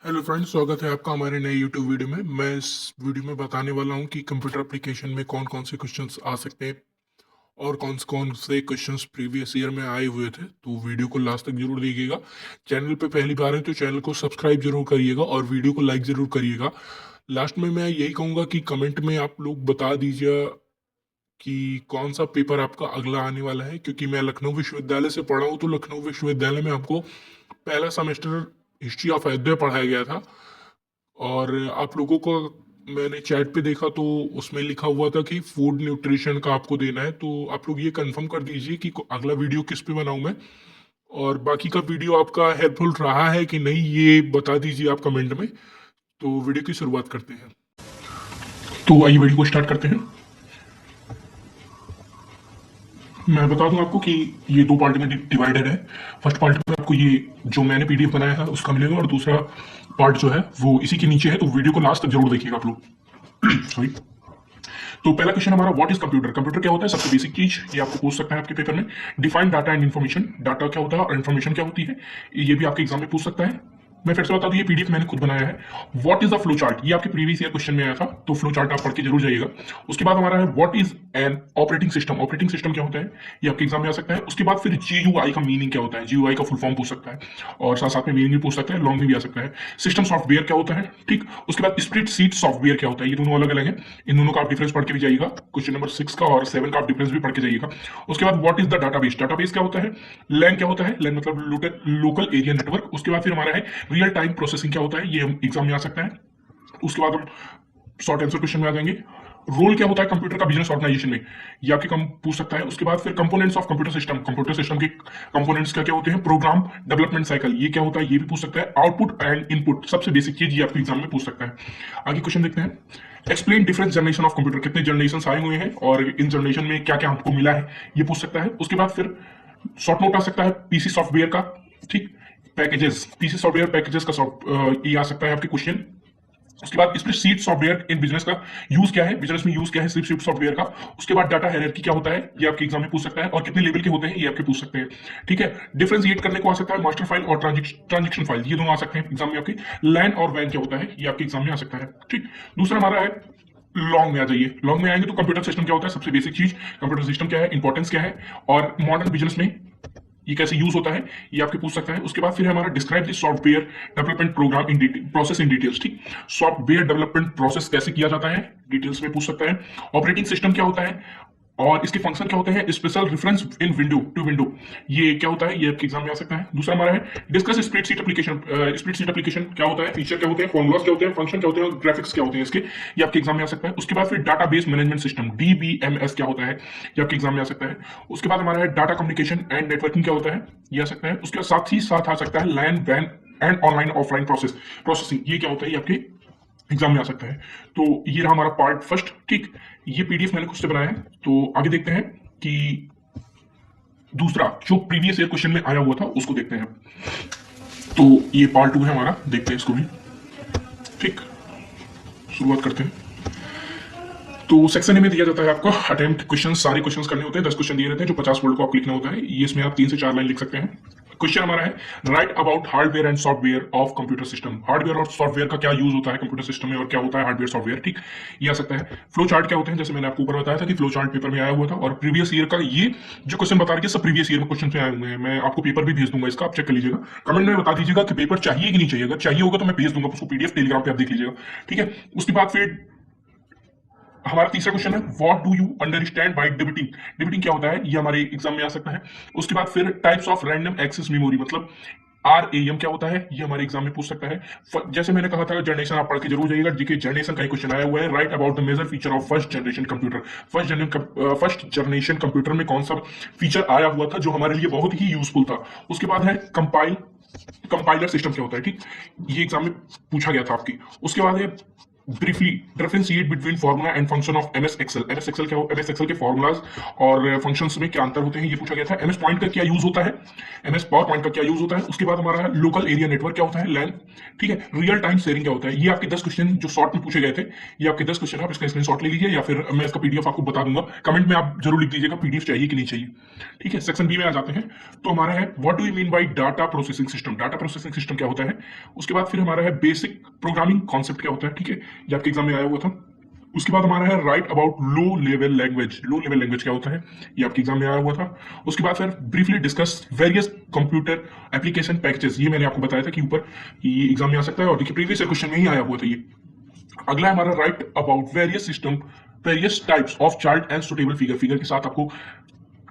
Hello friends, स्वागत है आपका हमारे नए यूट्यूब वीडियो में। मैं इस वीडियो में बताने वाला हूं कि कंप्यूटर एप्लीकेशन में कौन कौन से क्वेश्चंस आ सकते हैं और कौन से क्वेश्चंस प्रीवियस ईयर में आए हुए थे। तो वीडियो को लास्ट तक जरूर देखिएगा। चैनल पे पहली बार है तो चैनल को सब्सक्राइब जरूर करिएगा और वीडियो को लाइक जरूर करिएगा। लास्ट में मैं यही कहूँगा कि कमेंट में आप लोग बता दीजिए कि कौन सा पेपर आपका अगला आने वाला है, क्योंकि मैं लखनऊ विश्वविद्यालय से पढ़ा हूँ। तो लखनऊ विश्वविद्यालय में हमको पहला सेमेस्टर हिस्ट्री ऑफ अयोध्या पढ़ाया गया था और आप लोगों को मैंने चैट पे देखा तो उसमें लिखा हुआ था कि फूड न्यूट्रिशन का आपको देना है। तो आप लोग ये कंफर्म कर दीजिए कि अगला वीडियो किस पे बनाऊं मैं, और बाकी का वीडियो आपका हेल्पफुल रहा है कि नहीं ये बता दीजिए आप कमेंट में। तो वीडियो की शुरुआत करते हैं। तो आइए वीडियो को स्टार्ट करते हैं। मैं बता दूं आपको कि ये दो पार्ट में डिवाइडेड है। फर्स्ट पार्ट में आपको ये जो मैंने पीडीएफ बनाया था उसका मिलेगा, और दूसरा पार्ट जो है वो इसी के नीचे है। तो वीडियो को लास्ट तक जरूर देखिएगा आप लोग। सॉरी। तो पहला क्वेश्चन हमारा, व्हाट इज कंप्यूटर। कंप्यूटर क्या होता है, सबसे बेसिक चीज ये आपको पूछ सकता है आपके पेपर में। Define data and information, data क्या होता है और इन्फॉर्मेशन क्या होती है, ये भी आपके एग्जाम में पूछ सकता है। मैं फिर से बता दूं, ये पीडीएफ मैंने खुद बनाया है। What is the flow chart, ये आपके प्रीवियस ईयर क्वेश्चन में आया था, तो फ्लो चार्ट आप पढ़ के जरूर जाइएगा। उसके बाद हमारा है what is an operating system. Operating system क्या होता है, ये आपके एग्जाम में आ सकता है। उसके बाद फिर जीयूआई का मीनिंग क्या होता है, जीयूआई का फुल फॉर्म पूछ सकता है और साथ साथ में मीनिंग भी पूछ सकता है, लॉन्ग में भी आ सकता है। सिस्टम सॉफ्टवेयर क्या होता है, ठीक। उसके बाद स्प्रेड शीट सॉफ्टवेयर क्या होता है, ये दोनों अलग अलग है। इन दोनों का आप डिफरेंस पढ़ के भी जाइएगा। क्वेश्चन नंबर 6 का और 7 का आप डिफरेंस भी पढ़ के जाइएगा। उसके बाद what is the database, database क्या होता है। लैन क्या होता है, लैन मतलब लोकल एरिया नेटवर्क। उसके बाद फिर हमारा है रियल टाइम प्रोसेसिंग क्या होता है, ये एग्जाम में आ सकता है। उसके बाद हम शॉर्ट आंसर क्वेश्चन में आ जाएंगे। रोल क्या होता है कंप्यूटर का बिजनेस ऑर्गेनाइजेशन में, ये आपके कम पूछ सकता है। उसके बाद फिर components of computer system, computer system के कंपोनेंट्स क्या क्या होते हैं। प्रोग्राम डेवलपमेंट साइकिल, ये क्या होता है, ये भी पूछ सकता है। आउटपुट एंड इनपुट, सबसे बेसिक चीज, ये आपके एग्जाम में पूछ सकता है। आगे क्वेश्चन देखते हैं। Explain different generation of computer, कितने जनरेशन आए हुए हैं और इन जनरेशन में क्या क्या हमको मिला है, ये पूछ सकता है। उसके बाद फिर शॉर्ट नोट आ सकता है पीसी सॉफ्टवेयर का, ठीक। पैकेजेस, पीसी सॉफ्टवेयर पैकेजेस का ये आ सकता है आपके क्वेश्चन। उसके बाद स्प्रेडशीट सॉफ्टवेयर इन बिजनेस का यूज क्या है, बिजनेस में यूज क्या है स्प्रेडशीट सॉफ्टवेयर का। उसके बाद डाटा हायरार्की क्या होता है, ये आपके एग्जाम में पूछ सकता है, और कितने लेवल के होते हैं ये आपके पूछ सकते हैं, ठीक है। डिफरेंशिएट करने को आ सकता है मास्टर फाइल और ट्रांजेक्शन फाइल, ये दोनों आ सकते हैं एग्जाम में आपके। लैन और वैन क्या होता है, ये आपके एग्जाम में आ सकता है, ठीक। दूसरा हमारा है लॉन्ग में आ जाइए। लॉन्ग में आएंगे तो कंप्यूटर सिस्टम क्या होता है, सबसे बेसिक चीज कंप्यूटर सिस्टम क्या है, इंपॉर्टेंस क्या है, और मॉडर्न बिजनेस में ये कैसे यूज होता है, ये आपके पूछ सकता है। उसके बाद फिर हमारा describe the software development program in detail, process in details, ठीक। सॉफ्टवेयर डेवलपमेंट प्रोसेस कैसे किया जाता है, डिटेल्स में पूछ सकता है। ऑपरेटिंग सिस्टम क्या होता है और इसके फंक्शन क्या होते हैं। Special reference in window to window, ये क्या होता है, ये आपके एग्जाम में आ सकता है। दूसरा हमारा है discuss spreadsheet application. Spreadsheet application क्या होता है, फीचर क्या होते हैं, फॉर्मुलास क्या होते हैं, फंक्शन क्या होते हैं, ग्राफिक्स क्या होते हैं इसके, ये आपके एग्जाम में आ सकता है। उसके बाद फिर डाटाबेस मैनेजमेंट सिस्टम, डीबीएमएस क्या होता है, ये आपके एग्जाम में आ सकता है। उसके बाद हमारा है डाटा कम्युनिकेशन एंड नेटवर्किंग क्या होता है, ये आ सकता है। उसके साथ ही साथ आ सकता है लैन वैन एंड ऑनलाइन ऑफलाइन प्रोसेसिंग, ये क्या होता है, ये आपके एग्जाम में आ सकता है। तो ये रहा हमारा पार्ट फर्स्ट, ठीक। ये पीडीएफ मैंने खुद से बनाया है। तो आगे देखते हैं कि दूसरा जो प्रीवियस ईयर क्वेश्चन में आया हुआ था उसको देखते हैं। तो ये पार्ट 2 है हमारा, देखते हैं इसको भी, ठीक। शुरुआत करते हैं। तो सेक्शन ए में दिया जाता है आपको अटेम्प्ट क्वेश्चन, सारे क्वेश्चन करने होते हैं। 10 क्वेश्चन दिए रहते हैं जो 50 वर्ड को आपको लिखना होता है। ये इसमें आप 3 से 4 लाइन लिख सकते हैं। क्वेश्चन हमारा है write about hardware and software of computer system. Hardware और सॉफ्टवेयर का क्या यूज होता है कंप्यूटर सिस्टम में, और क्या होता है हार्डवेयर सॉफ्टवेयर, ठीक। ये आ सकता है। फ्लो चार्ट क्या होते हैं, जैसे मैंने आपको ऊपर बताया था कि फ्लो चार्ट पेपर में आया हुआ था, और प्रीवियस ईयर का ये जो क्वेश्चन बता रही है सब प्रीवियस ईयर में क्वेश्चन में आए हुए हैं। मैं आपको पेपर भी भेज दूंगा इसका, आप चेक कर लीजिएगा। कमेंट में बता दीजिएगा कि पेपर चाहिए कि नहीं चाहिए, अगर चाहिए होगा तो मैं भेज दूंगा उसको पीडीएफ, टेलीग्राम पे आप देख लीजिएगा, ठीक है। उसके बाद फिर हमारा तीसरा क्वेश्चन है what do you understand by debiting. Debiting क्या होता है, ये हमारे एग्जाम में आ सकता है। उसके बाद फिर types of random access memory, मतलब आरएएम क्या होता है, ये हमारे एग्जाम में पूछ सकता है। जैसे मैंने कहा था जनरेशन आप पढ़ के जरूर जाइएगा, जीके जनरेशन का ही क्वेश्चन आया हुआ है। Write about the major feature of first generation computer. First generation computer में कौन सा फीचर आया हुआ था जो हमारे लिए बहुत ही यूजफुल था। उसके बाद है कंपाइलर सिस्टम क्या होता है, ठीक। ये एग्जाम में पूछा गया था आपकी। उसके बाद है briefly differentiate between formula and function of MS Excel. MS Excel क्या हो, एमएस एक्सेल के फार्मूलाज और फंक्शंस में क्या अंतर होते हैं ये पूछा गया था। एमएस पॉइंट का क्या यूज होता है, एमएस पावर पॉइंट का क्या यूज होता है। उसके बाद हमारा लोकल एरिया नेटवर्क क्या होता है, लैन, ठीक है। रियल टाइम शेयरिंग क्या होता है। ये आपके 10 क्वेश्चन जो शॉर्ट में पूछे गए थे, ये आपके 10 क्वेश्चन, आप इसका स्क्रीनशॉट ले लीजिए या फिर मैं इसका पीडीएफ आपको बता दूंगा। कमेंट में आप जरूर लिख दीजिएगा पीडीएफ चाहिए कि नहीं चाहिए, ठीक है। सेक्शन बी में आ जाते हैं। तो हमारा है what do you mean by data processing system. Data processing system क्या होता है। उसके बाद फिर हमारा है बेसिक प्रोग्रामिंग कॉन्सेप्ट क्या होता है, ठीक है, ये आपके एग्जाम में आया हुआ था। उसके बाद हमारा है write about low level language. Low level language क्या होता है, ये आपके एग्जाम में आया हुआ था। उसके बाद फिर briefly discuss various computer application packages, ये मैंने आपको बताया था कि ऊपर ये एग्जाम में आ सकता है और देखिए प्रीवियस क्वेश्चन में ही आया हुआ था ये। अगला है हमारा right about various system various types of chart and suitable figure. Figure के साथ आपको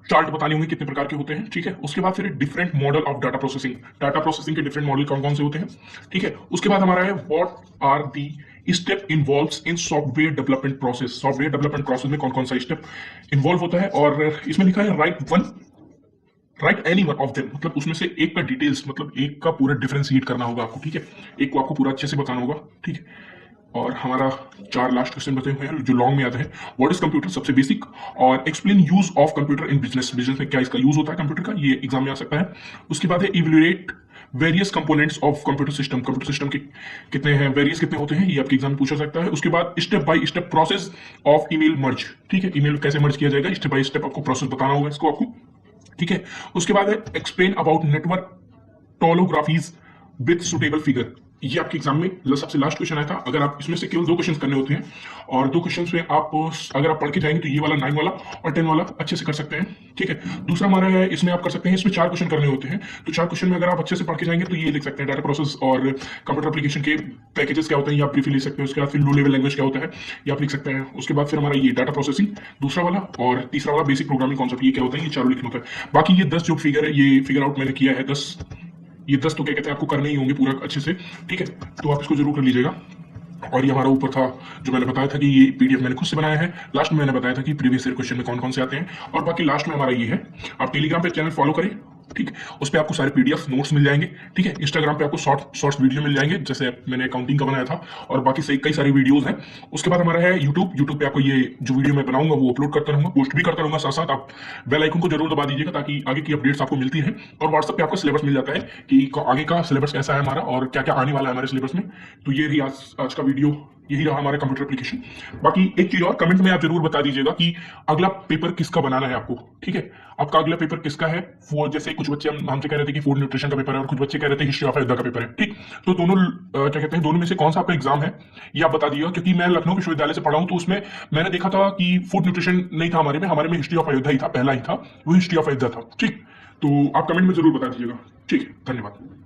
चार्ट बताने होंगे कितने प्रकार के होते हैं, ठीक है। उसके बाद फिर different model of data processing. Data processing के डिफरेंट मॉडल कौन कौन से होते हैं, ठीक है। उसके बाद हमारा है what are the step involves in software development process. Software development process में कौन कौन सा स्टेप इन्वॉल्व होता है। और इसमें लिखा है right any one of them, मतलब उसमें से एक का डिटेल्स, मतलब एक का पूरा डिफरेंशिएट करना होगा आपको, ठीक है। एक को आपको पूरा अच्छे से बताना होगा, ठीक है। और हमारा 4 लास्ट क्वेश्चन बताए हुए हैं जो लॉन्ग में आता है। व्हाट इज कंप्यूटर, सबसे बेसिक, और explain use of computer in business. Business में क्या इसका यूज होता है कंप्यूटर का, ये एग्जाम में आ सकता है। उसके बाद है evaluate various components of computer system. Computer system के कितने हैं, वेरियस कितने होते हैं, ये आपके एग्जाम में पूछा सकता है। उसके बाद step by step process of email merge, ठीक है। ईमेल कैसे मर्ज किया जाएगा, स्टेप बाय स्टेप आपको प्रोसेस बताना होगा इसको आपको, ठीक है। उसके बाद है explain about network topologies with suitable figure. ये आपके एग्जाम में सबसे लास्ट क्वेश्चन आया था। अगर आप इसमें से केवल 2 क्वेश्चन करने होते हैं और 2 क्वेश्चन में आप अगर आप पढ़ के जाएंगे तो ये वाला 9 वाला और 10 वाला अच्छे से कर सकते हैं, ठीक है। दूसरा हमारा है इसमें आप कर सकते हैं, इसमें 4 क्वेश्चन करने होते हैं। तो 4 क्वेश्चन में अगर आप अच्छे से पढ़ के जाएंगे तो ये लिख सकते हैं डाटा प्रोसेस और कंप्यूटर एप्लीकेशन के पैकेजेस क्या होते हैं, ये आप ब्रीफली लिख सकते हैं। उसके बाद फिर लो लेवल लैंग्वेज क्या होता है, ये आप लिख सकते हैं। उसके बाद फिर हमारा ये डाटा प्रोसेसिंग दूसरा वाला और तीसरा वाला बेसिक प्रोग्रामिंग कॉन्सेप्ट, ये क्या होता है, ये चारों लिखना होता है। बाकी ये 10 जो फिगर है ये फिगर आउट मैंने किया है 10, ये 10 तो क्या कहते हैं आपको करने ही होंगे पूरा अच्छे से, ठीक है। तो आप इसको जरूर कर लीजिएगा। और ये हमारा ऊपर था जो मैंने बताया था कि ये पीडीएफ मैंने खुद से बनाया है। लास्ट में मैंने बताया था कि प्रीवियस ईयर क्वेश्चन में कौन कौन से आते हैं। और बाकी लास्ट में हमारा ये है, आप टेलीग्राम पे चैनल फॉलो करें, ठीक है। उस पर आपको सारे पीडीएफ नोट्स मिल जाएंगे, ठीक है। इंस्टाग्राम पे आपको शॉर्ट्स वीडियो मिल जाएंगे, जैसे मैंने अकाउंटिंग का बनाया था और बाकी से कई सारी वीडियोस हैं। उसके बाद हमारा है यूट्यूब पे आपको ये जो वीडियो मैं बनाऊंगा वो अपलोड करता रहूंगा, पोस्ट भी करता रहूंगा। साथ साथ आप बेल आइकन को जरूर दबा दीजिएगा ताकि आगे की अपडेट्स आपको मिलती है। और व्हाट्सएप पे आपको सिलेबस मिल जाता है कि आगे का सिलेबस कैसा है हमारा और क्या क्या आने वाला है हमारे सिलेबस में। तो ये रही आज का वीडियो, यही रहा हमारा कंप्यूटर एप्लीकेशन। बाकी एक चीज और कमेंट में आप जरूर बता दीजिएगा कि अगला पेपर किसका बनाना है आपको, ठीक है। आपका अगला पेपर किसका है, वो जैसे कुछ बच्चे हमसे कह रहे थे कि फूड न्यूट्रिशन का पेपर है और कुछ बच्चे कह रहे थे हिस्ट्री ऑफ अयोध्या का पेपर है, ठीक। तो दोनों क्या कहते हैं, दोनों में से कौन सा आपका एग्जाम है ये आप बता दीजिएगा। क्योंकि मैं लखनऊ विश्वविद्यालय से पढ़ा हूं तो उसमें मैंने देखा था कि फूड न्यूट्रिशन नहीं था हमारे में हिस्ट्री ऑफ अयोध्या ही था, पहला ही था वो हिस्ट्री ऑफ अयोध्या था, ठीक। तो आप कमेंट में जरूर बता दीजिएगा, ठीक है। धन्यवाद।